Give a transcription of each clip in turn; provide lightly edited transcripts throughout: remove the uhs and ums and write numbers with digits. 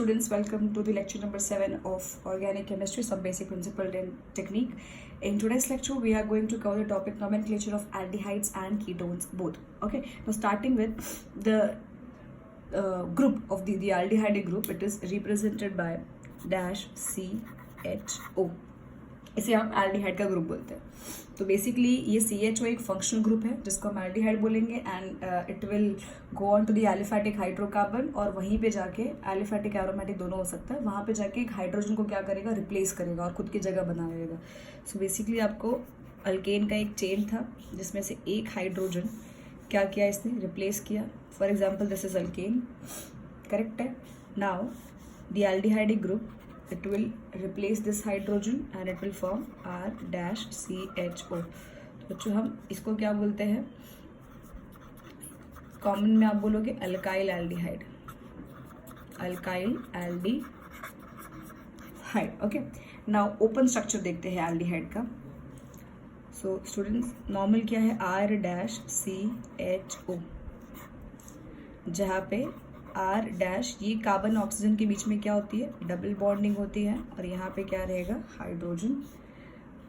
students, welcome to the lecture number 7 of Organic Chemistry, some basic principle and technique. In today's lecture, we are going to cover the topic nomenclature of aldehydes and ketones both. Okay, now starting with the group of the aldehyde group, it is represented by dash CHO. इसे हम aldehyde का group बोलते हैं. तो basically ये CHO एक functional group है जिसको हम एल्डिहाइड बोलेंगे and it will go on to the aliphatic hydrocarbon और वहीं पे जाके एलिफैटिक एरोमेटिक दोनों हो सकता है. वहाँ पे जाके एक हाइड्रोजन को क्या करेगा, रिप्लेस करेगा और खुद की जगह बना लेगा. सो बेसिकली आपको अल्केन का एक चेन था जिसमें से एक हाइड्रोजन क्या किया, इसने रिप्लेस किया. For example this is alkane, correct है. Now the aldehydic group, it will replace this hydrogen and it will form R-CHO. तो बच्चों हम इसको क्या बोलते हैं, कॉमन में आप बोलोगे alkyl aldehyde, alkyl aldehyde. Okay, now open structure देखते हैं एल्डिहाइड का. सो स्टूडेंट्स, नॉर्मल क्या है, R-CHO, जहाँ पे R डैश, ये कार्बन ऑक्सीजन के बीच में क्या होती है, डबल बॉन्डिंग होती है और यहाँ पे क्या रहेगा, हाइड्रोजन.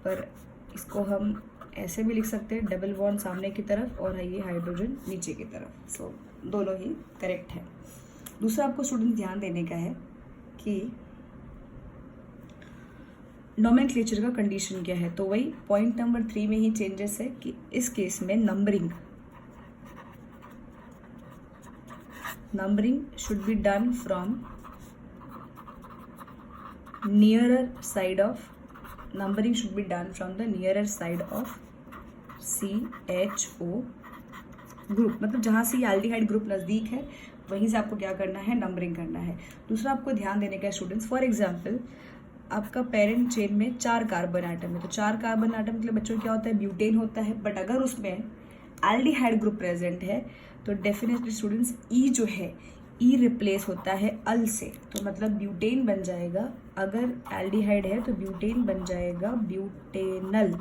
पर इसको हम ऐसे भी लिख सकते हैं, डबल बॉन्ड सामने की तरफ और ये हाइड्रोजन नीचे की तरफ. सो दोनों ही करेक्ट है. दूसरा आपको स्टूडेंट ध्यान देने का है कि नोमेनक्लेचर का कंडीशन क्या है. तो वही पॉइंट नंबर 3 में ही चेंजेस है कि इस केस में numbering should be done from nearer side of CHO group. मतलब जहाँ से ये एल्डिहाइड ग्रुप नज़दीक है वहीं से आपको क्या करना है, नंबरिंग करना है. दूसरा आपको ध्यान देने का है स्टूडेंट्स, फॉर एग्जांपल आपका पेरेंट चेन में 4 कार्बन आइटम है. तो 4 कार्बन आइटम के लिए बच्चों क्या होता है, ब्यूटेन होता है. बट अगर उसमें एल्डिहाइड ग्रुप प्रेजेंट है तो डेफिनेटली स्टूडेंट्स ई जो है, ई रिप्लेस होता है अल से. तो मतलब ब्यूटेन बन जाएगा, अगर एल्डिहाइड है तो ब्यूटेन बन जाएगा butanal.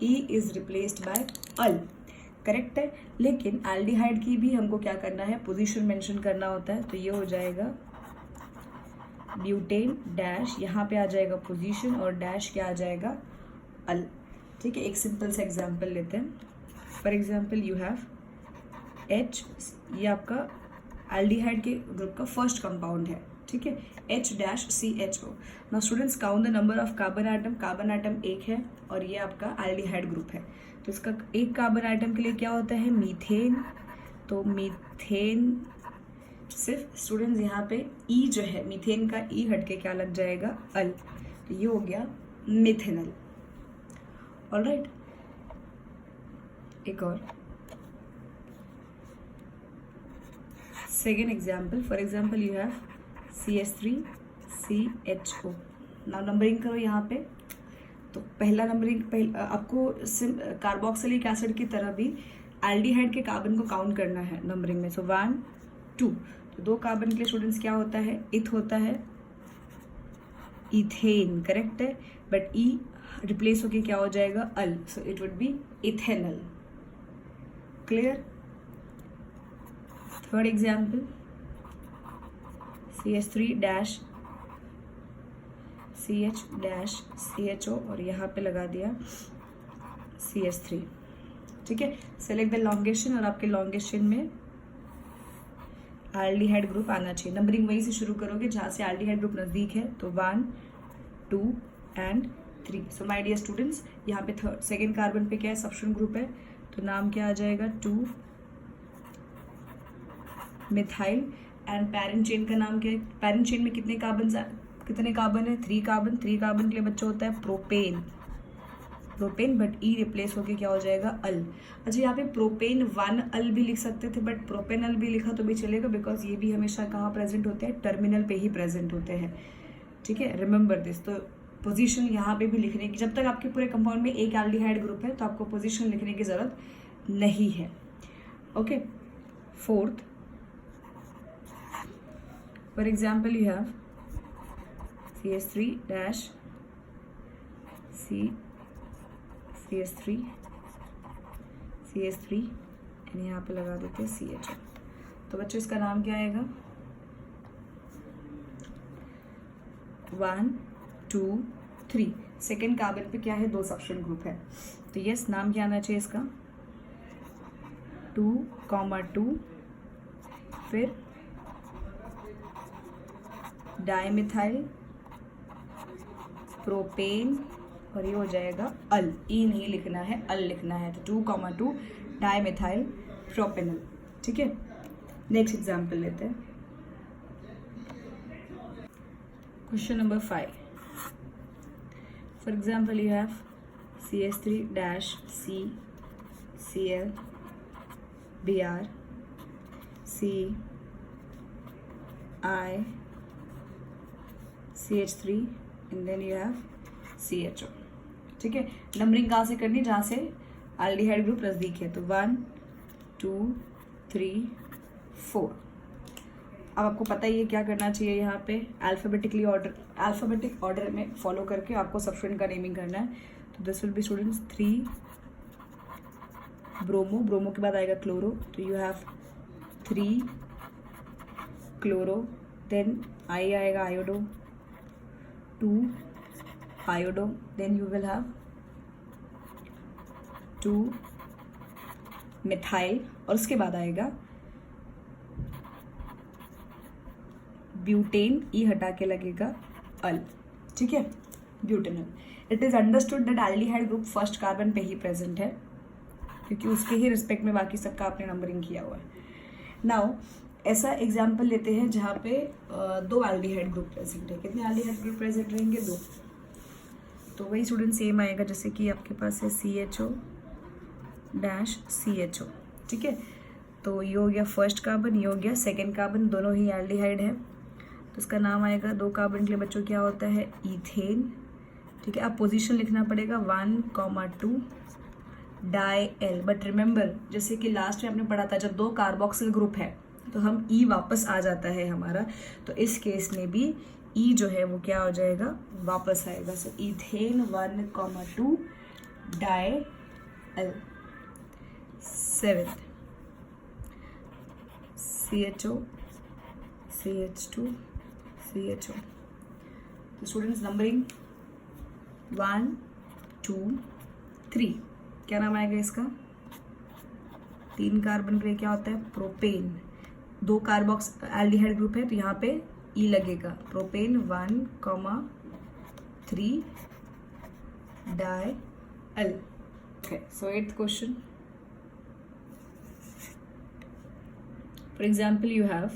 E is replaced by al, correct है. लेकिन एल्डिहाइड की भी हमको क्या करना है, पोजीशन मेंशन करना होता है. तो ये हो जाएगा ब्यूटेन डैश, यहाँ पे आ जाएगा पोजीशन और डैश क्या आ जाएगा, अल. ठीक है, एक सिंपल से एग्जाम्पल लेते हैं. For example you have H, ये आपका एल्डिहाइड के ग्रुप का फर्स्ट कंपाउंड है. ठीक है, H-CHO. Now students, count the number of carbon atom. Carbon atom 1 है और ये आपका एल्डिहाइड ग्रुप है. तो इसका एक कार्बन आइटम के लिए क्या होता है, मीथेन. तो मीथेन सिर्फ स्टूडेंट्स यहाँ पे E जो है, मीथेन का E हट के क्या लग जाएगा, अल. तो ये हो गया मिथेनल. ऑलराइट, एक और second example. For example you have CH3CHO. now numbering करो यहाँ पे. तो पहला नंबरिंग आपको कार्बोक्सिलिक एसिड की तरह भी एल्डिहाइड के कार्बन को काउंट करना है नंबरिंग में. सो 1 2, तो 2 कार्बन के लिए स्टूडेंट्स क्या होता है, इथ होता है, इथेन, करेक्ट है. बट ई रिप्लेस होके क्या हो जाएगा, al. So it would be ethanal. Clear. Third example, CH3-CH-CHO और यहाँ पे लगा दिया CH3. ठीक है, सेलेक्ट द लॉन्गेशन और आपके लॉन्गेशन में एल्डिहाइड ग्रुप आना चाहिए. नंबरिंग वहीं से शुरू करोगे जहाँ से एल्डिहाइड ग्रुप नज़दीक है. तो 1 2 and 3. So my dear students, यहाँ पे सेकेंड कार्बन पे क्या है, सब्स्टिट्यूएंट ग्रुप है. तो नाम क्या आ जाएगा, 2 मिथाइल. एंड पेरेंट चेन का नाम क्या है, पेरेंट चेन में कितने कार्बन है, 3 कार्बन. 3 कार्बन के लिए बच्चा होता है प्रोपेन, बट ई रिप्लेस होके क्या हो जाएगा, अल. अच्छा, यहाँ पे प्रोपेन 1 अल भी लिख सकते थे, बट प्रोपेन अल भी लिखा तो भी चलेगा, बिकॉज ये भी हमेशा कहाँ प्रेजेंट होते हैं, टर्मिनल पे ही प्रेजेंट होते हैं. ठीक है, रिमेंबर दिस. तो पोजीशन यहाँ पे भी लिखने की, जब तक आपके पूरे कंपाउंड में एक एल्डिहाइड ग्रुप है तो आपको पोजीशन लिखने की जरूरत नहीं है. Okay, fourth, for example you have CH3-CH3 and यहाँ पे लगा देते हैं CHO. तो बच्चों इसका नाम क्या आएगा, 1 2 3। सेकेंड कार्बन पे क्या है, 2 सब्स्टिट्यूएंट ग्रुप है, तो यस नाम क्या आना चाहिए इसका, 2,2, फिर डाइमिथाइल प्रोपेन, और ये हो जाएगा अल, ई नहीं लिखना है, अल लिखना है, तो 2,2 डाइमिथाइल प्रोपेनल। ठीक है, नेक्स्ट एग्जाम्पल लेते हैं, question number 5। For example you have CH3-C Cl Br C I CH3 and then you have CHO। ठीक है, नंबरिंग कहाँ से करनी, जहाँ से एल्डिहाइड ग्रुप नज़दीक है, तो 1 2 3 4। अब आपको पता ही है क्या करना चाहिए, यहाँ पे अल्फ़ाबेटिक ऑर्डर में फॉलो करके आपको सब्स्टिट्यूएंट का नेमिंग करना है। तो this will be students 3 bromo, bromo के बाद आएगा क्लोरो, तो you have 3 chloro, then I आएगा iodo, 2 iodo, then you will have 2 methyl, और उसके बाद आएगा ब्यूटेन, ई हटा के लगेगा अल। ठीक है, butanal. It is understood that aldehyde group first carbon पे ही प्रेजेंट है, क्योंकि उसके ही रिस्पेक्ट में बाकी सबका आपने नंबरिंग किया हुआ है। नाउ ऐसा एग्जाम्पल लेते हैं जहाँ पे 2 एल्डिहाइड ग्रुप प्रेजेंट है। कितने एल्डिहाइड ग्रुप प्रेजेंट रहेंगे, 2। तो वही स्टूडेंट सेम आएगा जैसे कि आपके पास है CHO-CHO। ठीक है, तो ये हो गया फर्स्ट कार्बन, ये हो गया सेकेंड कार्बन, दोनों ही एल्डिहाइड है, तो इसका नाम आएगा 2 कार्बन के लिए बच्चों क्या होता है, ईथेन। ठीक है, अब पोजीशन लिखना पड़ेगा 1,2 डाई-एल। बट रिमेंबर, जैसे कि लास्ट में आपने पढ़ा था, जब 2 कार्बोक्सिल ग्रुप है तो हम ई वापस आ जाता है हमारा, तो इस केस में भी ई जो है वो क्या हो जाएगा, वापस आएगा। So ethane 1,2 dial. 7 CHO CH2 CHO। तो स्टूडेंट्स नंबरिंग 1 2 3, क्या नाम आएगा इसका, 3 कार्बन के लिए क्या होता है, प्रोपेन। 2 कार्बोक्स एल्डिहाइड ग्रुप है तो यहाँ पे ई लगेगा, propane 1,3 die-L. Okay, so 8th question. For example, you have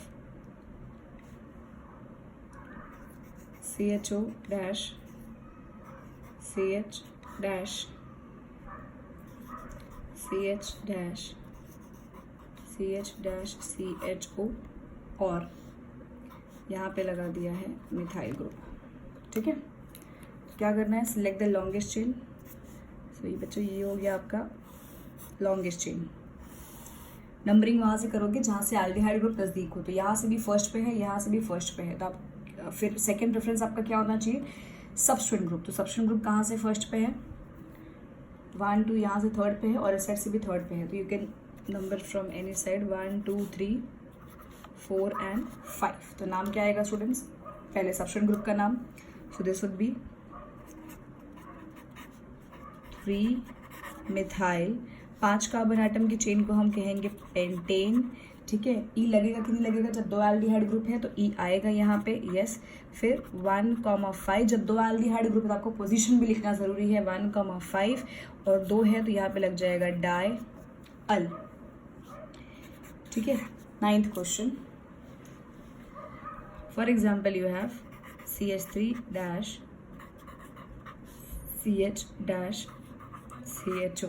CHO dash CH dash CH dash CH dash CHO, और यहाँ पे लगा दिया है मिथाइल ग्रुप। ठीक है, क्या करना है, सिलेक्ट द लॉन्गेस्ट चेन। सो ये बच्चों ये हो गया आपका लॉन्गेस्ट चेन। नंबरिंग वहाँ से करोगे जहाँ से एल्डिहाइड ग्रुप नज़दीक हो, तो यहाँ से भी फर्स्ट पे है, यहाँ से भी फर्स्ट पे है, तो आप फिर सेकंड प्रेफरेंस आपका क्या होना चाहिए, सब्स्टिट्यूएंट ग्रुप। तो सब्स्टिट्यूएंट ग्रुप कहाँ से फर्स्ट पे है, 1 2 यहाँ से थर्ड पे है, और इस साइड से भी थर्ड पे है, तो you can number from any side 1 2 3 4 and 5। तो नाम क्या आएगा स्टूडेंट्स, पहले सब्स्टिट्यूएंट ग्रुप का नाम, so this would be 3 methyl. 5 carbon atom की चेन को हम कहेंगे पेंटेन। ठीक है, ई लगेगा कि नहीं लगेगा, जब 2 एल्डिहाइड ग्रुप है तो ई आएगा यहाँ पे, यस। फिर 1,5, जब 2 एल्डिहाइड ग्रुप है तो आपको पोजीशन भी लिखना ज़रूरी है, 1,5 और 2 है तो यहाँ पे लग जाएगा डाई-अल। ठीक है, 9th question. For example you have CH3 dash CH dash CHO,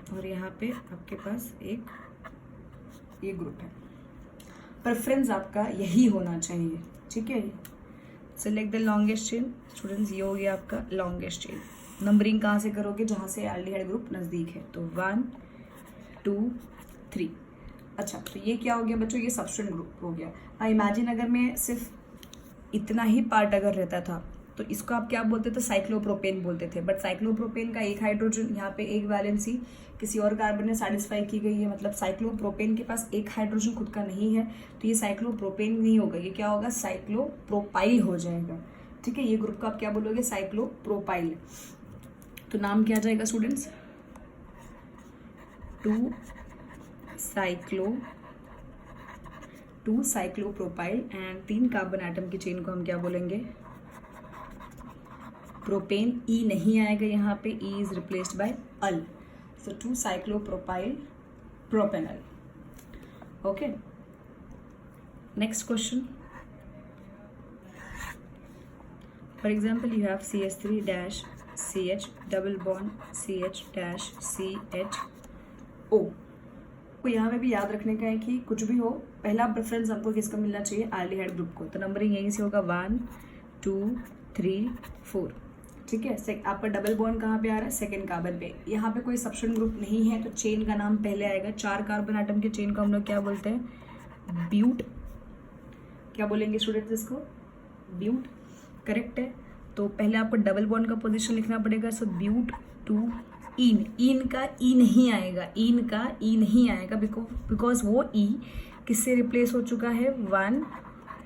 और यहाँ पे आपके पास एक ये ग्रुप है। प्रेफरेंस आपका यही होना चाहिए। ठीक है, select the longest chain. Students ये हो गया आपका लॉन्गेस्ट चेन। नंबरिंग कहाँ से करोगे, जहाँ से एल्डिहाइड ग्रुप नज़दीक है, तो 1 2 3। अच्छा, तो ये क्या हो गया बच्चों, ये सब्स्टिट्यूएंट ग्रुप हो गया। अब इमेजिन अगर मैं सिर्फ इतना ही पार्ट अगर रहता था तो इसको आप क्या बोलते थे, साइक्लोप्रोपेन बोलते थे। बट साइक्लोप्रोपेन का एक हाइड्रोजन, यहाँ पे एक वैलेंसी किसी और कार्बन ने सेटिस्फाई की गई है, मतलब साइक्लोप्रोपेन के पास एक हाइड्रोजन खुद का नहीं है, तो ये साइक्लोप्रोपेन नहीं होगा, ये क्या होगा, साइक्लोप्रोपाइल हो जाएगा। ठीक है, ये ग्रुप का आप क्या बोलोगे, साइक्लोप्रोपाइल। तो नाम क्या आ जाएगा students, 2 cyclopropyl and 3 carbon atom की चेन को हम क्या बोलेंगे, प्रोपेन। ई नहीं आएगा यहाँ पे, e is replaced by al, so 2 cyclopropyl propanal. Okay, next question. For example, you have CH3-CH double bond CH-CHO। को यहाँ पे भी याद रखने का है कि कुछ भी हो, पहला प्रेफरेंस हमको किसका मिलना चाहिए, एल्डिहाइड ग्रुप को। तो नंबरिंग यहीं से होगा 1 2 3 4। ठीक है, आपका डबल बॉन्ड कहाँ पे आ रहा है, सेकेंड कार्बन पे। यहाँ पे कोई सब्स्टिट्यूएंट ग्रुप नहीं है तो चेन का नाम पहले आएगा। 4 कार्बन एटम के चेन को हम लोग क्या बोलते हैं, ब्यूट। क्या बोलेंगे स्टूडेंट्स इसको, ब्यूट। करेक्ट है। तो पहले आपको डबल बॉन्ड का पोजीशन लिखना पड़ेगा, सो ब्यूट टू इन। इन का ई नहीं आएगा, इन का ई नहीं आएगा बिकॉज वो ई किससे रिप्लेस हो चुका है, 1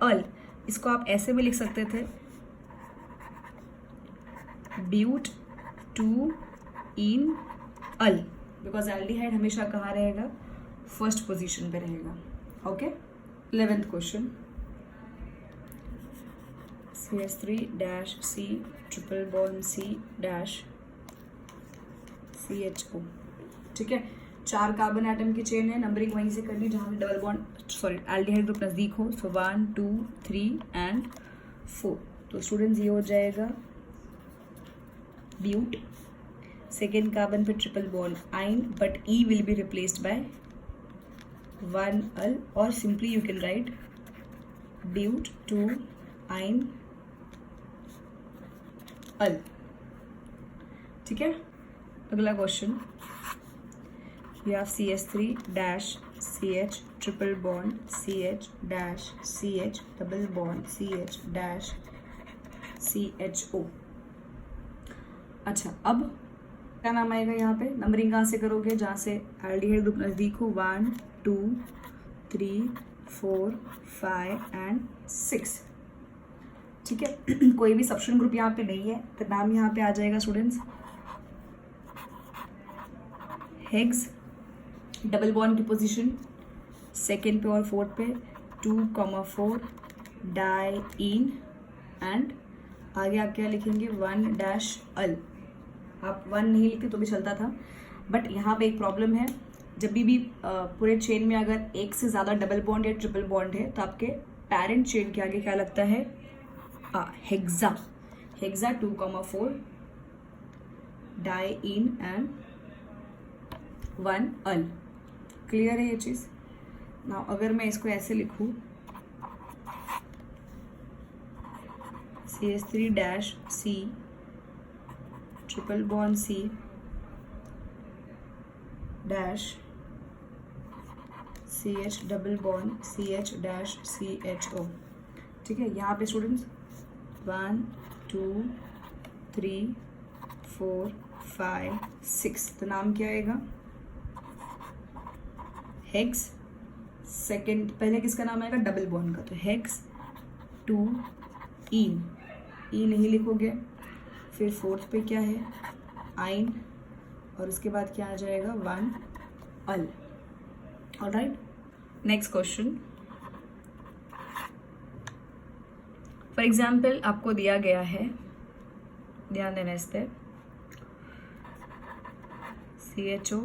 अल। इसको आप ऐसे भी लिख सकते थे, but two yne al, because aldehyde हमेशा कहाँ रहेगा, फर्स्ट पोजीशन पे रहेगा। Okay, 11th question, CH3-C triple bond C-CHO। ठीक है, 4 कार्बन एटम की चेन है, नंबरिंग वहीं से करनी जहाँ डबल बॉन्ड एल्डिहाइड ग्रुप नजदीक हो। So 1 2 3 and 4। तो स्टूडेंट्स ये हो जाएगा ब्यूट, सेकेंड कार्बन पे triple bond yne, but E will be replaced by 1 al, और simply you can write but two yne al. ठीक है, अगला question, you have CH3-CH triple bond CH-CH double bond CH-CHO। अच्छा, अब क्या नाम आएगा यहाँ पे, नंबरिंग कहाँ से करोगे, जहाँ से एल्डिहाइड ग्रुप नजदीक हो। 1 2 3 4 5 एंड 6। ठीक है, कोई भी सब्स्टिट्यूएंट ग्रुप यहाँ पे नहीं है तो नाम यहाँ पे आ जाएगा स्टूडेंट्स हेग्स। डबल बॉन्ड की पोजीशन सेकेंड पे और फोर्थ पे 2,4 डाई इन, एंड आगे आप क्या लिखेंगे, 1 अल। आप 1 नहीं लिखते तो भी चलता था, बट यहाँ पे एक प्रॉब्लम है, जब भी पूरे चेन में अगर एक से ज़्यादा डबल बॉन्ड या ट्रिपल बॉन्ड है तो आपके पेरेंट चेन के आगे क्या लगता है, hexa. Hexa 2,4 di yne and 1 al. Clear है ये चीज़ ना। अगर मैं इसको ऐसे लिखूं, CH3-C triple bond C-CH double bond CH-CHO। ठीक है, यहाँ पे स्टूडेंट्स 1 2 3 4 5 6। तो नाम क्या आएगा, हेक्स। सेकेंड पहले किसका नाम आएगा, डबल बॉन्ड का, तो हेक्स 2 इन, ई नहीं लिखोगे। फिर फोर्थ पे क्या है, आइन, और उसके बाद क्या आ जाएगा, 1 al. Alright, next question. For example आपको दिया गया है, ध्यान देना इस पर, CHO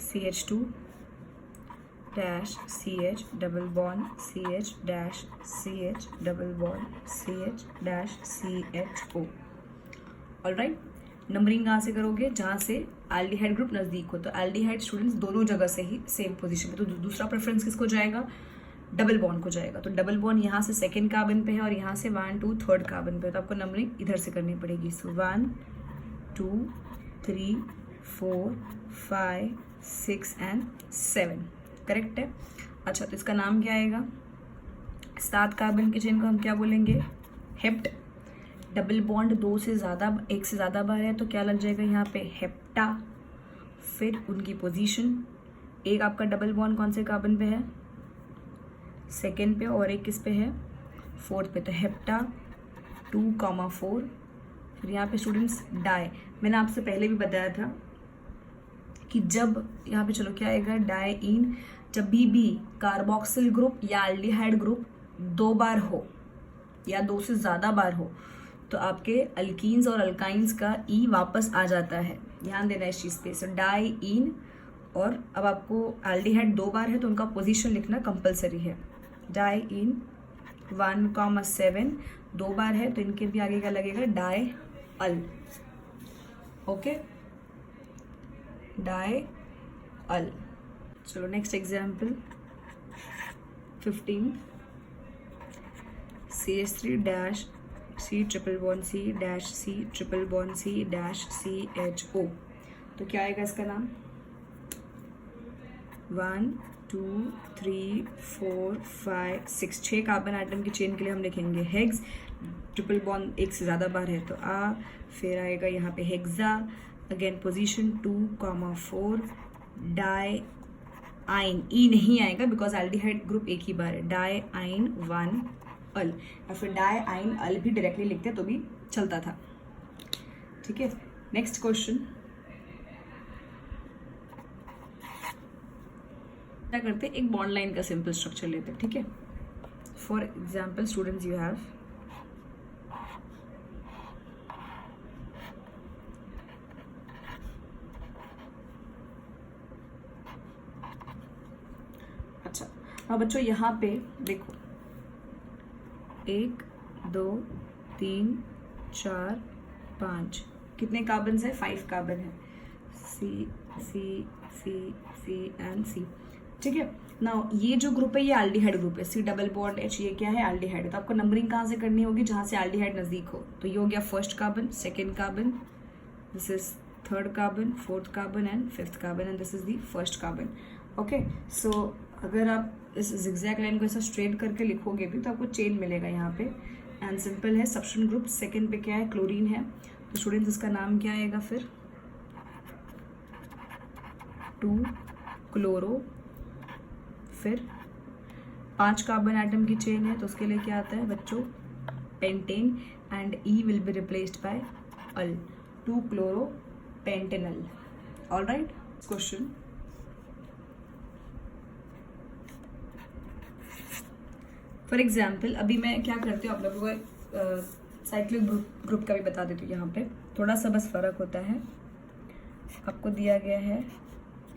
CH2 CH double bond CH double bond CH-CHO। Alright, numbering कहाँ से करोगे, जहाँ से एल्डिहाइड ग्रुप नज़दीक हो। तो एल्डिहाइड स्टूडेंट्स दोनों जगह से ही सेम पोजीशन पे, तो दूसरा प्रेफरेंस किसको जाएगा, डबल बॉन्ड को जाएगा। तो डबल बॉन्ड यहाँ से सेकेंड कार्बन पे है और यहाँ से 1 2 थर्ड कार्बन पे है, तो आपको नंबरिंग इधर से करनी पड़ेगी। सो 1 2 3 4 5 6 एंड 7। करेक्ट है। अच्छा, तो इसका नाम क्या आएगा, 7 कार्बन के चेन को हम क्या बोलेंगे, हेप्ट। डबल बॉन्ड 1 से ज़्यादा बार है तो क्या लग जाएगा यहाँ पे, हेप्टा। फिर उनकी पोजीशन, एक आपका डबल बॉन्ड कौन से कार्बन पे है, सेकेंड पे, और एक किस पे है, फोर्थ पे तो हेप्टा 2,4। फिर यहाँ पे स्टूडेंट्स डाई, मैंने आपसे पहले भी बताया था कि जब यहाँ पे चलो क्या आएगा डाईन, जब भी कार्बोक्सिल ग्रुप या एल्डिहाइड ग्रुप 2 बार हो या 2 से ज़्यादा बार हो तो आपके अल्कीन्स और अल्काइंस का ई वापस आ जाता है, ध्यान देना इस चीज़ पे। सो डाईन, और अब आपको एल्डिहाइड 2 बार है तो उनका पोजीशन लिखना कंपलसरी है। डाईन 1,7 2 बार है तो इनके भी आगे का लगेगा डाई अल। ओके, डाई अल। चलो next example 15 CH3 dash C triple bond C dash C triple bond C dash CHO। तो क्या आएगा इसका नाम? 1 2 3 4 5 6 6 कार्बन आइटम की चेन के लिए हम लिखेंगे हेक्स। ट्रिपल बॉन्ड एक से ज़्यादा बार है तो आ, फिर आएगा यहाँ पे हेक्सा, अगेन पोजीशन 2,4 डाई आइन, ई नहीं आएगा बिकॉज एल्डिहाइड ग्रुप एक ही बार है। डाई आइन 1 अल, या फिर डाई आइन अल भी डायरेक्टली लिखते तो भी चलता था। ठीक है, नेक्स्ट क्वेश्चन क्या करते, एक बॉन्ड लाइन का सिंपल स्ट्रक्चर लेते हैं। ठीक है, for example students you have अच्छा, अब बच्चों यहाँ पे देखो 1 2 3 4 5 कितने कार्बन है? 5 कार्बन है। सी सी सी सी एंड सी। ठीक है ना, ये जो ग्रुप है ये एल्डिहाइड ग्रुप है। C डबल बॉन्ड H, ये क्या है? एल्डिहाइड है। तो आपको नंबरिंग कहाँ से करनी होगी? जहाँ से एल्डिहाइड नजदीक हो। तो ये हो गया first carbon, second carbon, this is third carbon, fourth carbon and fifth carbon, and this is the first carbon. Okay, so अगर आप इस जिगजैग लाइन को ऐसा स्ट्रेट करके लिखोगे भी तो आपको चेन मिलेगा यहाँ पे, एंड सिंपल है सब्स्टिट्यूशन ग्रुप। सेकेंड पे क्या है? क्लोरीन है। तो स्टूडेंट्स इसका नाम क्या आएगा फिर? 2 क्लोरो, फिर 5 कार्बन एटम की चेन है तो उसके लिए क्या आता है बच्चों? Pentane, and e will be replaced by al, 2 chloro pentanal. Alright, question for example अभी मैं क्या करती हूँ आप लोगों को साइक्लिक ग्रुप का भी बता देती हूँ। यहाँ पे थोड़ा सा बस फर्क होता है। आपको दिया गया है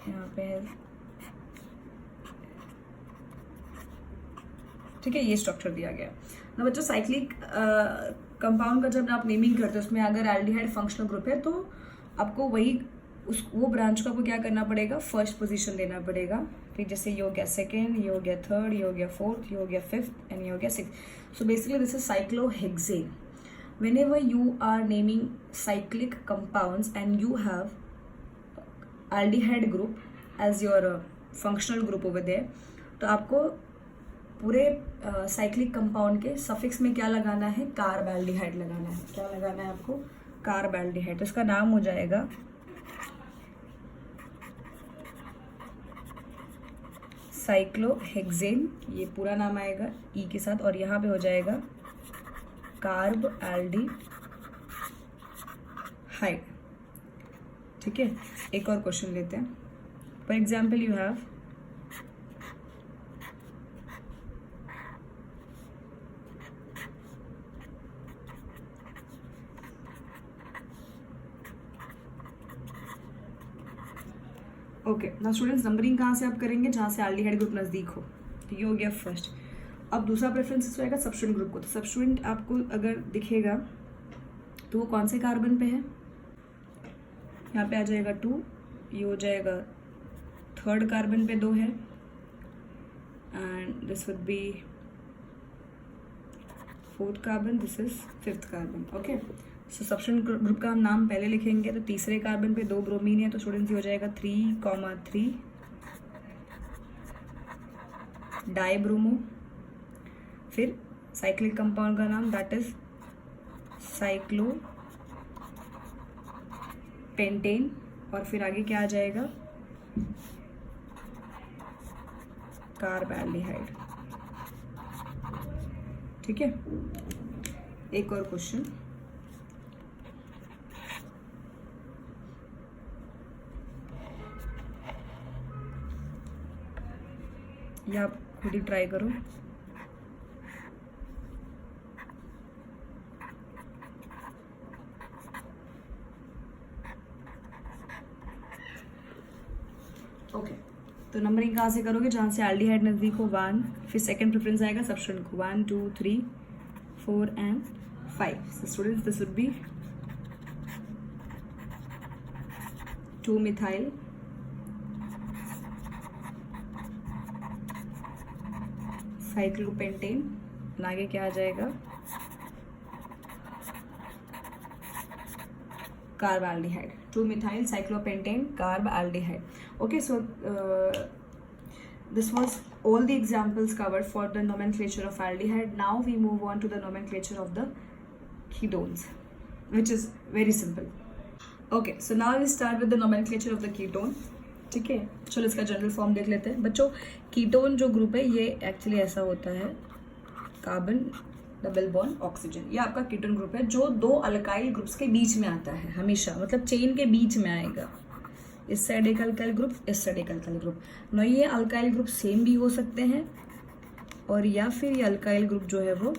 यहाँ पे है, ठीक है, ये स्ट्रक्चर दिया गया ना बच्चों। साइक्लिक कंपाउंड का जब आप नेमिंग करते हो उसमें अगर एल्डिहाइड फंक्शनल ग्रुप है तो आपको वही वो ब्रांच को आपको क्या करना पड़ेगा? फर्स्ट पोजीशन देना पड़ेगा। फिर जैसे ये हो गया सेकेंड, ये हो गया थर्ड, ये हो गया फोर्थ, ये हो गया फिफ्थ एंड ये हो गया sixth. So basically this is cyclohexane. whenever you are naming cyclic compounds and you have aldehyde group as your functional group over there, तो आपको पूरे साइक्लिक कंपाउंड के सफिक्स में क्या लगाना है? कार्बैल्डिहाइड लगाना है। क्या लगाना है आपको? कार्बैल्डिहाइड। तो इसका नाम हो जाएगा साइक्लोहेक्सेन, ये पूरा नाम आएगा ई के साथ, और यहाँ पे हो जाएगा कार्ब एल्डिहाइड। ठीक है, एक और क्वेश्चन लेते हैं। For example you have okay ना स्टूडेंट्स, नंबरिंग कहाँ से आप करेंगे? जहाँ से एल्डिहाइड ग्रुप नज़दीक हो। तो ये हो गया फर्स्ट। अब दूसरा प्रेफरेंस रहेगा सब्स्टिट्यूएंट ग्रुप को। तो सब्स्टिट्यूएंट आपको अगर दिखेगा तो वो कौन से कार्बन पे है? यहाँ पे आ जाएगा 2, ये हो जाएगा थर्ड कार्बन पे 2 है, and this would be fourth carbon, this is fifth carbon. Okay, so substituent group का हम नाम पहले लिखेंगे। तो तीसरे कार्बन पे 2 ब्रोमीन है तो स्टूडेंट्स ये हो जाएगा 3,3 डाईब्रोमो। फिर साइक्लिक कंपाउंड का नाम दैट इज साइक्लो पेंटेन, और फिर आगे क्या आ जाएगा? कार्बैल्डिहाइड। ठीक है, एक और क्वेश्चन, या आप खुद ही ट्राई करो। ओके, तो नंबरिंग कहाँ से करोगे, जहाँ से एल्डिहाइड नज़दीक हो 1, फिर सेकंड प्रेफरेंस आएगा सब्स्टिट्यूएंट को 1 2 3 4 and 5। So students this would be 2 methyl cyclopentane, आगे क्या आ जाएगा, carb aldehyde, 2 methyl cyclopentane carb aldehyde. Okay, so this was all the examples covered for the nomenclature of aldehyde. Now we move on to the nomenclature of the ketones, which is very simple. Okay, so now we start with the nomenclature of the ketone. ठीक है, चलो इसका general form देख लेते हैं बच्चों। Ketone जो group है ये एक्चुअली ऐसा होता है, कार्बन डबल बॉन्ड ऑक्सीजन, ये आपका कीटोन ग्रुप है जो दो अल्काइल ग्रुप्स के बीच में आता है हमेशा, मतलब चेन के बीच में आएगा। इस साइड एक अल्काइल ग्रुप, इस साइड एक अल्काइल ग्रुप। ना ये अल्काइल ग्रुप सेम भी हो सकते हैं और या फिर ये अल्काइल ग्रुप जो है वो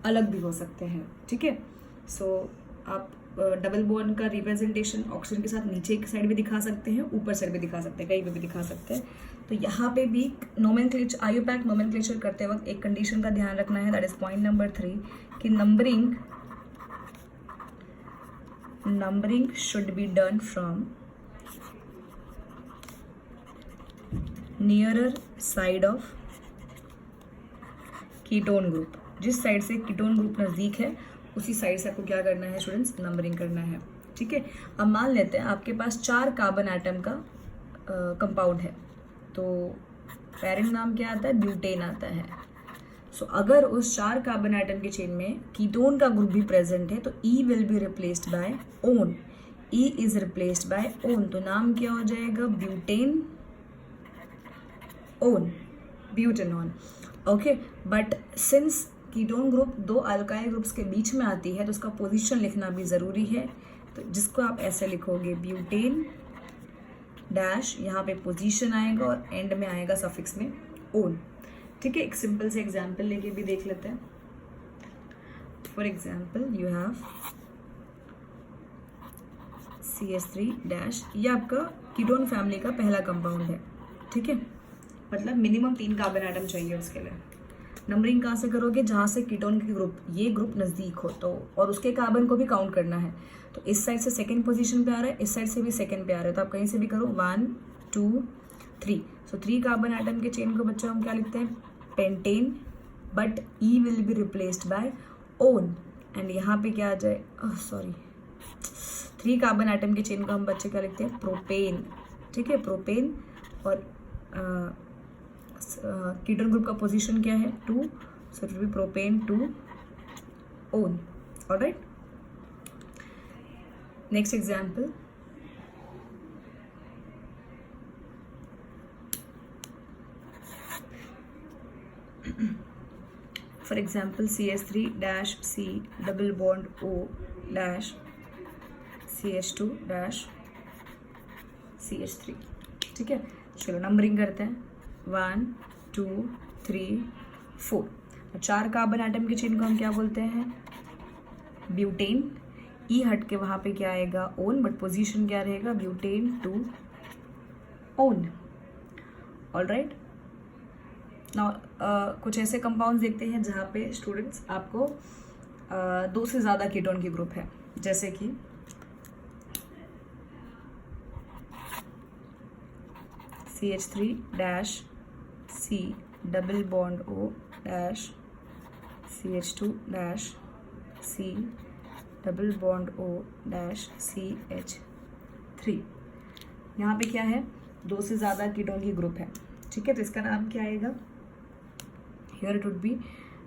अलग भी हो सकते हैं। ठीक है, सो आप डबल बॉन्ड का रिप्रेजेंटेशन ऑक्सीजन के साथ नीचे की साइड भी दिखा सकते हैं, ऊपर साइड भी दिखा सकते हैं, कहीं पे भी दिखा सकते हैं। तो यहाँ पे भी नोमेनक्लेचर, आईयूपैक नोमेनक्लेचर करते वक्त एक कंडीशन का ध्यान रखना है, दैट इज पॉइंट नंबर 3 कि numbering should be done from nearer side of ketone group। जिस साइड से कीटोन ग्रुप नज़दीक है उसी साइड से आपको क्या करना है स्टूडेंट्स, नंबरिंग करना है। ठीक है, अब मान लेते हैं आपके पास 4 कार्बन एटम का कंपाउंड है, तो पेरेंट नाम क्या आता है, ब्यूटेन आता है। सो अगर उस 4 कार्बन एटम के चेन में कीटोन का ग्रुप भी प्रेजेंट है तो E will be replaced by one, E is replaced by one, तो नाम क्या हो जाएगा, butane one, butanone. Okay, but since ketone group दो अल्काइल ग्रुप्स के बीच में आती है तो उसका पोजीशन लिखना भी ज़रूरी है, तो जिसको आप ऐसे लिखोगे ब्यूटेन डैश, यहाँ पे पोजीशन आएगा और एंड में आएगा सफिक्स में ओन। ठीक है, एक सिंपल से एग्जाम्पल लेके भी देख लेते हैं। For example you have CH3 dash, ये आपका कीटोन फैमिली का पहला कंपाउंड है। ठीक है, मतलब मिनिमम 3 कार्बन एटम चाहिए उसके लिए। नंबरिंग कहाँ से करोगे, जहाँ से कीटोन के ग्रुप, ये ग्रुप नज़दीक हो तो, और उसके कार्बन को भी काउंट करना है। तो इस साइड से सेकेंड पोजीशन पे आ रहा है, इस साइड से भी सेकेंड पे आ रहा है, तो आप कहीं से भी करो 1 2 3। सो 3 कार्बन एटम के चेन को बच्चों हम क्या लिखते हैं, pentane, but E will be replaced by own, and यहाँ पे क्या आ जाए, सॉरी 3 कार्बन एटम के चेन को हम बच्चे क्या लिखते हैं, प्रोपेन। ठीक है, प्रोपेन, और कीटोन ग्रुप का पोजीशन क्या है, 2, सो it will B propane 2 own. Alright, next example, for example CH3 dash C double bond O dash CH2 dash CH3। ठीक है, चलो नंबरिंग करते हैं, 1 2 3 4। 4 कार्बन एटम के चेन को हम क्या बोलते हैं, ब्यूटेन। ई हट के वहाँ पे क्या आएगा, ओन, बट पोजीशन क्या रहेगा, ब्यूटेन 2 ओन। ऑलराइट, ना कुछ ऐसे कंपाउंड्स देखते हैं जहाँ पे स्टूडेंट्स आपको 2 से ज़्यादा कीटोन की ग्रुप है, जैसे कि CH3 dash C double bond O dash CH2 dash C double bond O dash CH3। यहाँ पे क्या है, 2 से ज़्यादा कीटोन की ग्रुप है। ठीक है, तो इसका नाम क्या आएगा, here it would B,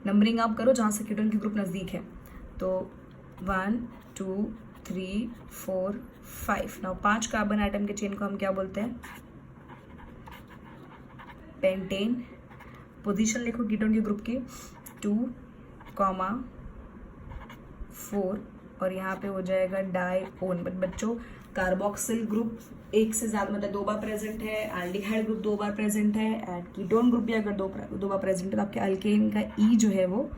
numbering आप करो जहाँ से कीटोन की ग्रुप नज़दीक है, तो 1 2 3 4 5। नाउ 5 कार्बन एटम के चेन को हम क्या बोलते हैं, पेंटेन, पोजीशन लिखो कीटोन के ग्रुप की 2,4 और यहाँ पे हो जाएगा डाईओन। बट बच्चों कार्बोक्सिल ग्रुप एक से ज़्यादा मतलब 2 बार प्रेजेंट है, एल्डिहाइड ग्रुप 2 बार प्रेजेंट है, एंड कीटोन ग्रुप भी अगर 2 बार प्रेजेंट है तो आपके अल्केन का ई जो है वो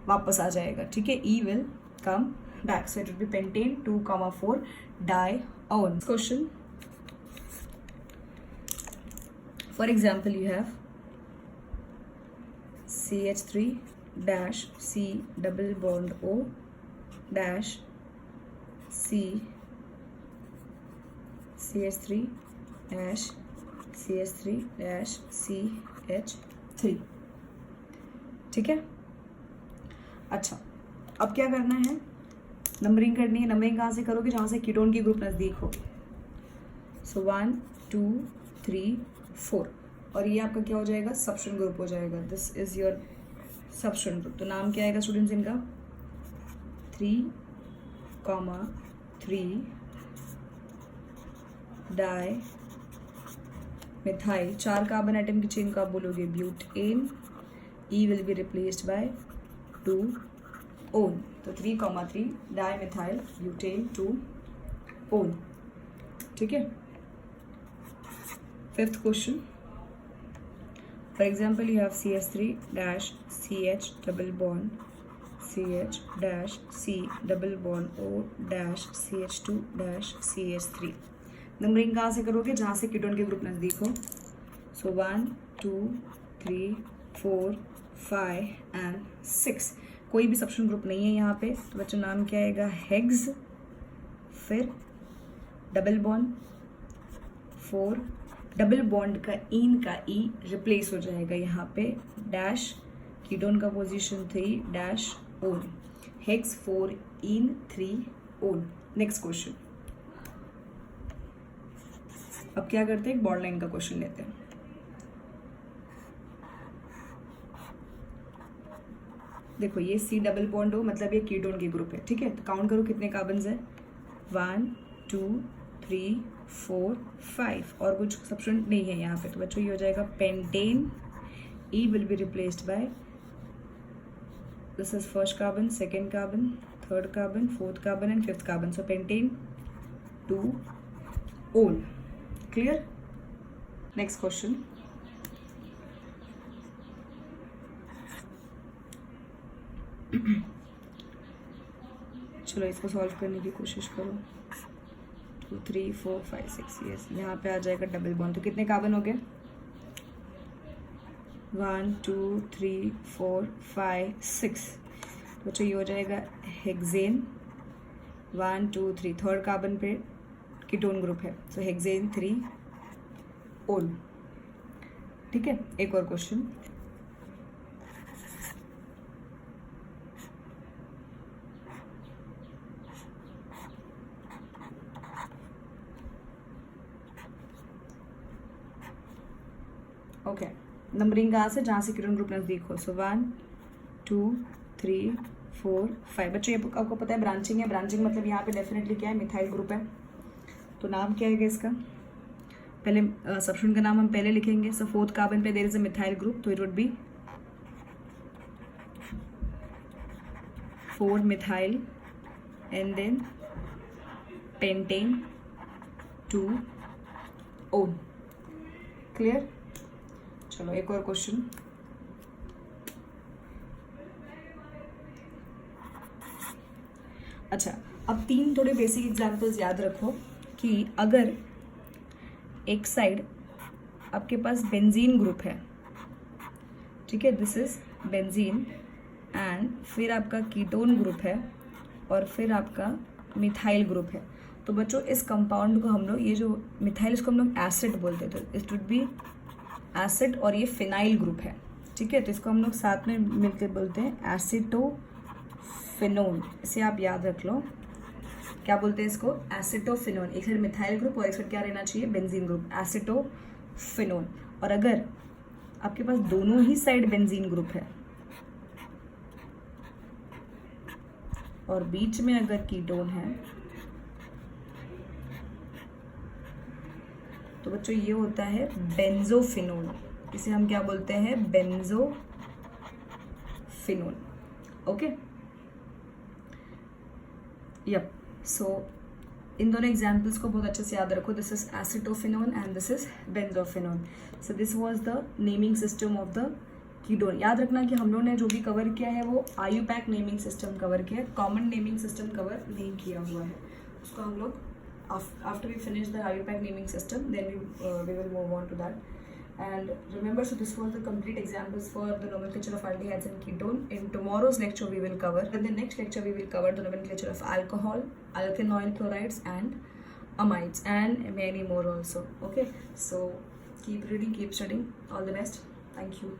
वापस आ जाएगा, ठीक है, E will come back, so it will be pentane 2,4 dione. Question for example you have CH3 dash C double bond O dash CH3 dash CH3 dash CH3, ठीक है। अच्छा, अब क्या करना है, नंबरिंग करनी है। नंबरिंग कहाँ से करोगे, जहाँ से कीटोन की ग्रुप नज़दीक हो। सो 1 2 3 4 और ये आपका क्या हो जाएगा, सबस्टेंट ग्रुप हो जाएगा। This is your substance group. तो नाम क्या आएगा स्टूडेंट्स इनका, 3,3 डाई मिथाइल। 4 कार्बन एटम की चेन को आप बोलोगे butane, E will be replaced bye 2 own. तो 3,3 डाई मिथाइल ब्यूटेन 2 ओन, ठीक है। 5th question, for example you have CH3 dash CH double bond CH dash C double bond O dash CH2 dash CH3। Numbering कहाँ से करोगे, जहाँ से ketone के group नज़दीक हो। So 1 2 3 4 5 and 6। कोई भी सबस्टेंट ग्रुप नहीं है यहाँ पे, तो बच्चों नाम क्या आएगा, हेग्स, फिर डबल बॉन्ड 4, डबल बॉन्ड का इन का ई रिप्लेस हो जाएगा यहाँ पे, डैश कीटोन का पोजीशन 3 डैश ओन, हेक्स 4 इन 3 ओन। नेक्स्ट क्वेश्चन, अब क्या करते हैं, एक बॉन्ड लाइन का क्वेश्चन लेते हैं। देखो ये सी डबल बॉन्ड हो मतलब ये कीटोन की ग्रुप है, ठीक है। तो काउंट करो कितने कार्बन्स है, 1 2 3 4 5 और कुछ सबस्टेंट नहीं है यहाँ पे। तो बच्चों ये हो जाएगा pentane, E will be replaced bye, this is first carbon, second carbon, third carbon, fourth carbon and 5th carbon. So pentane 2 one, clear. Next question, चलो इसको सॉल्व करने की कोशिश करो। 2 3 4 5 6, यस, यहाँ पे आ जाएगा डबल बॉन्ड। तो कितने कार्बन हो गए, 1 2 3 4 5 6। तो अच्छा ये हो जाएगा हेक्सेन 1 2 3, थर्ड कार्बन पे कीटोन ग्रुप है, सो हेक्सेन 3 ओन, ठीक है। एक और क्वेश्चन, ओके, नंबरिंग कहाँ से, जहाँ से कीटोन ग्रुप नज़दीक हो। सो 1 2 3 4 5। बच्चों ये आपको पता है ब्रांचिंग है, ब्रांचिंग मतलब यहाँ पे डेफिनेटली क्या है, मिथाइल ग्रुप है। तो नाम क्या है इसका, पहले सबस्टेंट का नाम हम पहले लिखेंगे। सो 4th कार्बन पे there is a methyl group, तो it would be 4 methyl and then pentane 2 one, clear. चलो एक और क्वेश्चन, अच्छा अब 3 थोड़े बेसिक एग्जांपल्स याद रखो कि अगर एक साइड आपके पास बेंजीन ग्रुप है, ठीक है, दिस इज बेंजीन, एंड फिर आपका कीटोन ग्रुप है और फिर आपका मिथाइल ग्रुप है। तो बच्चों इस कंपाउंड को हम लोग, ये जो मिथाइल इसको हम लोग एसिड बोलते थे, इट वुड बी एसिड, और ये फिनाइल ग्रुप है, ठीक है। तो इसको हम लोग साथ में मिलकर बोलते हैं एसिटोफिनोन। इसे आप याद रख लो, क्या बोलते हैं इसको, एसिटोफिनोन। एक साइड मिथाइल ग्रुप और एक साइड क्या रहना चाहिए, बेंजीन ग्रुप, एसिटोफिनोन। और अगर आपके पास दोनों ही साइड बेंजीन ग्रुप है और बीच में अगर कीटोन है, तो बच्चों ये होता है बेंजोफिनोन। इसे हम क्या बोलते हैं, बेंजोफिनोन. Okay, yup. सो इन दोनों एग्जाम्पल्स को बहुत अच्छे से याद रखो. This is acetophenone and this is benzophenone. So this was the naming system of the ketone. याद रखना कि हम लोगों ने जो भी कवर किया है वो आयुपैक नेमिंग सिस्टम कवर किया है, कॉमन नेमिंग सिस्टम कवर नहीं किया हुआ है. उसको हम लोग after we finish the IUPAC naming system, then we will move on to that. And remember, so this was the complete examples for the nomenclature of aldehydes and ketone. In tomorrow's lecture we will cover, in the next lecture we will cover the nomenclature of alcohol, alkanoid chlorides and amides, and many more also. Okay, so keep reading, keep studying. All the best. Thank you.